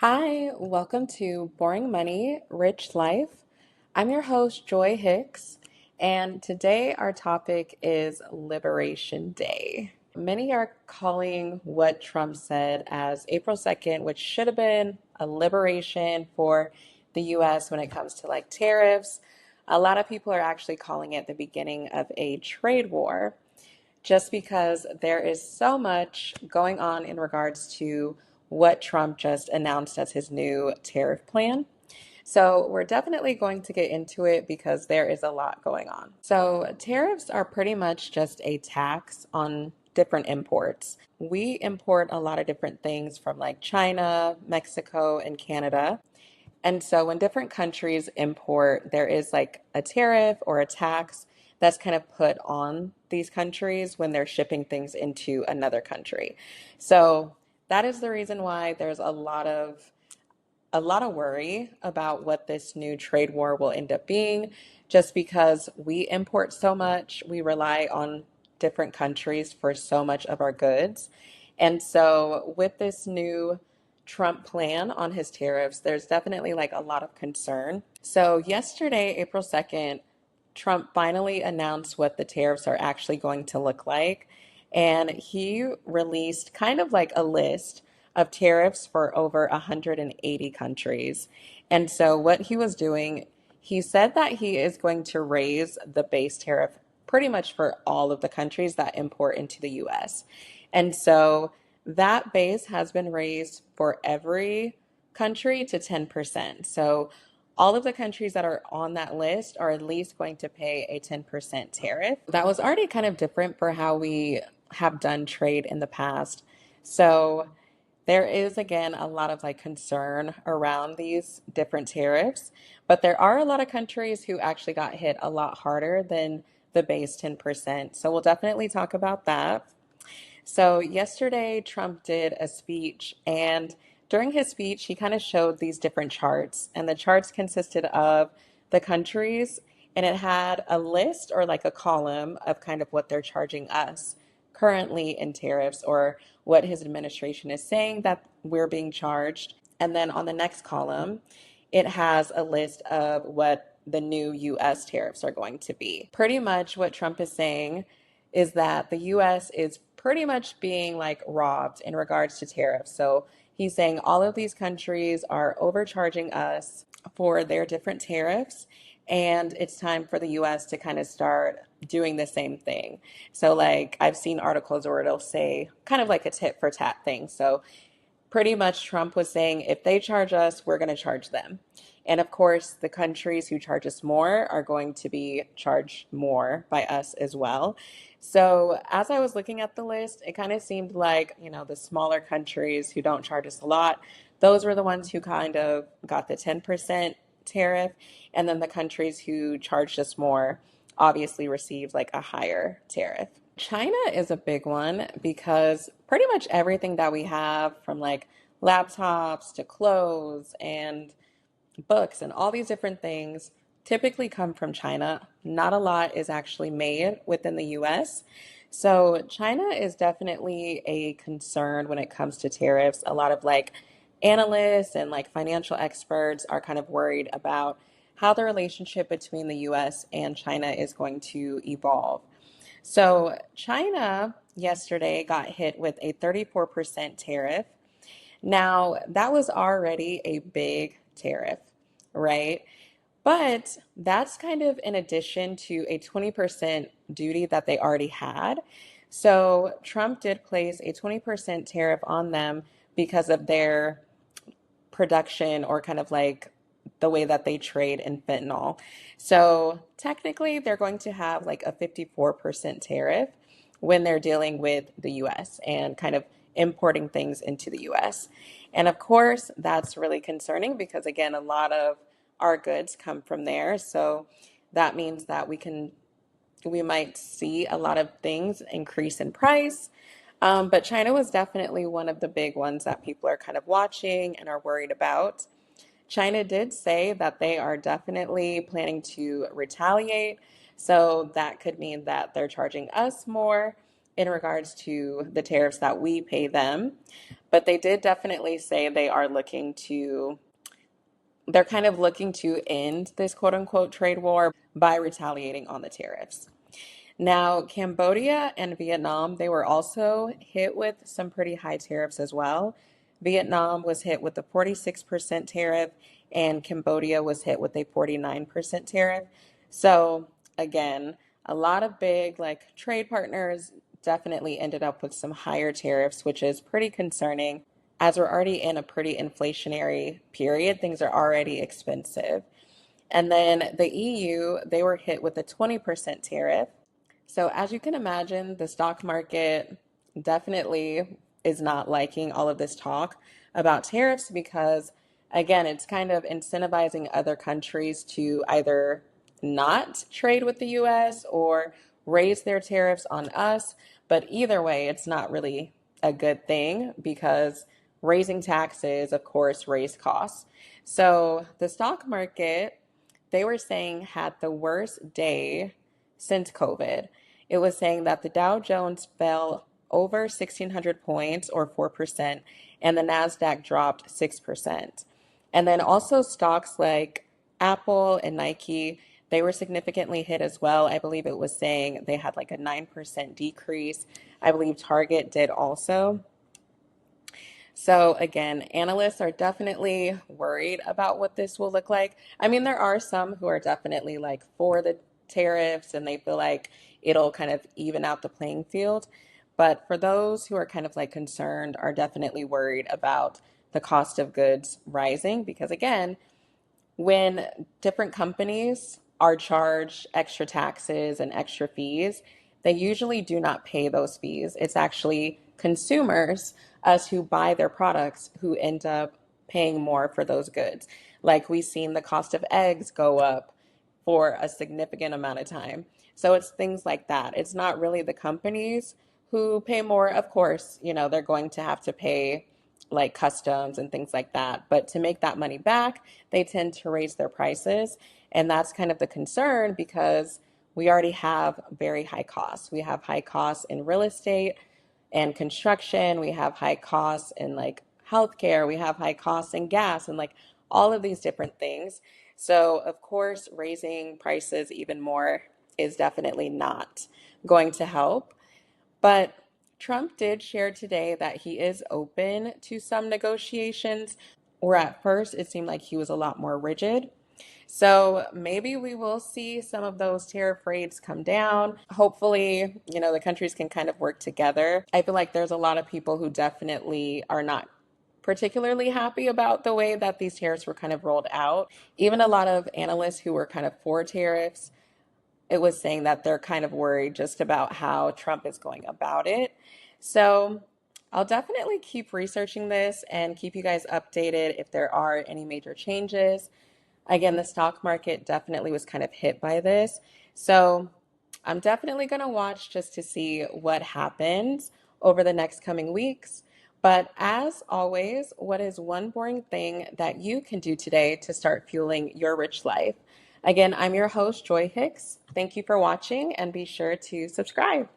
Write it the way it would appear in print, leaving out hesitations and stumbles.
Hi, welcome to Boring Money, Rich Life. I'm your host, Joy Hicks, and today our topic is Liberation Day. Many are calling what Trump said as April 2nd, which should have been a liberation for the US when it comes to like tariffs. A lot of people are actually calling it the beginning of a trade war just because there is so much going on in regards to what Trump just announced as his new tariff plan. So, we're definitely going to get into it because there is a lot going on. So, tariffs are pretty much just a tax on different imports. We import a lot of different things from like China, Mexico, and Canada. And so when different countries import, there is like a tariff or a tax that's kind of put on these countries when they're shipping things into another country. So that is the reason why there's a lot of worry about what this new trade war will end up being, just because we import so much, we rely on different countries for so much of our goods. And so with this new Trump plan on his tariffs, there's definitely like a lot of concern. So yesterday, April 2nd, Trump finally announced what the tariffs are actually going to look like. And he released kind of like a list of tariffs for over 180 countries. And so, what he was doing, he said that he is going to raise the base tariff pretty much for all of the countries that import into the US. And so, that base has been raised for every country to 10%. So, all of the countries that are on that list are at least going to pay a 10% tariff. That was already kind of different for how we have done trade in the past. So there is again a lot of like concern around these different tariffs, but there are a lot of countries who actually got hit a lot harder than the base 10%. So we'll definitely talk about that. So, yesterday, Trump did a speech, and during his speech, he kind of showed these different charts. And the charts consisted of the countries, and it had a list or like a column of kind of what they're charging us currently in tariffs or what his administration is saying that we're being charged. And then on the next column, it has a list of what the new US tariffs are going to be. Pretty much what Trump is saying is that the US is pretty much being like robbed in regards to tariffs. So he's saying all of these countries are overcharging us for their different tariffs. And it's time for the US to kind of start doing the same thing. So, like, I've seen articles where it'll say kind of like a tit for tat thing. So, pretty much Trump was saying if they charge us, we're going to charge them. And of course, the countries who charge us more are going to be charged more by us as well. So, as I was looking at the list, it kind of seemed like, the smaller countries who don't charge us a lot, those were the ones who kind of got the 10% tariff. And then the countries who charged us more obviously received like a higher tariff. China is a big one because pretty much everything that we have, from like laptops to clothes and books and all these different things, typically come from China. Not a lot is actually made within the US. So China is definitely a concern when it comes to tariffs. A lot of like analysts and like financial experts are kind of worried about how the relationship between the US and China is going to evolve. So China yesterday got hit with a 34% tariff. Now, that was already a big tariff, right? But that's kind of in addition to a 20% duty that they already had. So Trump did place a 20% tariff on them because of their production or kind of like the way that they trade in fentanyl. So technically, they're going to have like a 54% tariff when they're dealing with the US and kind of importing things into the US. And of course, that's really concerning because, again, a lot of our goods come from there. So that means that we might see a lot of things increase in price. But China was definitely one of the big ones that people are kind of watching and are worried about. China did say that they are definitely planning to retaliate. So that could mean that they're charging us more. in regards to the tariffs that we pay them. But they did definitely say they're kind of looking to end this quote unquote trade war by retaliating on the tariffs. Now, Cambodia and Vietnam, they were also hit with some pretty high tariffs as well. Vietnam was hit with a 46% tariff, and Cambodia was hit with a 49% tariff. So, again, a lot of big like trade partners definitely ended up with some higher tariffs, which is pretty concerning as we're already in a pretty inflationary period. Things are already expensive. And then the EU, they were hit with a 20% tariff. So, as you can imagine, the stock market definitely is not liking all of this talk about tariffs because, again, it's kind of incentivizing other countries to either not trade with the US or raise their tariffs on us. But either way, it's not really a good thing because raising taxes, of course, raise costs. So, the stock market, they were saying, had the worst day since COVID. It was saying that the Dow Jones fell over 1,600 points or 4%, and the NASDAQ dropped 6%. And then also stocks like Apple and Nike, they were significantly hit as well. I believe it was saying they had like a 9% decrease. I believe Target did also. So again, analysts are definitely worried about what this will look like. I mean, there are some who are definitely like for the tariffs and they feel like it'll kind of even out the playing field. But for those who are kind of like concerned, are definitely worried about the cost of goods rising because again, when different companies are charged extra taxes and extra fees, they usually do not pay those fees. It's actually consumers, us who buy their products, who end up paying more for those goods. Like we've seen the cost of eggs go up for a significant amount of time. So it's things like that. It's not really the companies who pay more. Of course, they're going to have to pay like customs and things like that. But to make that money back, they tend to raise their prices. And that's kind of the concern because we already have very high costs. We have high costs in real estate and construction. We have high costs in like healthcare. We have high costs in gas and like all of these different things. So, of course, raising prices even more is definitely not going to help. But Trump did share today that he is open to some negotiations, or at first it seemed like he was a lot more rigid. So maybe we will see some of those tariff rates come down. Hopefully, the countries can kind of work together. I feel like there's a lot of people who definitely are not particularly happy about the way that these tariffs were kind of rolled out. Even a lot of analysts who were kind of for tariffs, it was saying that they're kind of worried just about how Trump is going about it. So I'll definitely keep researching this and keep you guys updated if there are any major changes. Again, the stock market definitely was kind of hit by this. So I'm definitely going to watch just to see what happens over the next coming weeks. But as always, what is one boring thing that you can do today to start fueling your rich life? Again, I'm your host, Joy Hicks. Thank you for watching and be sure to subscribe.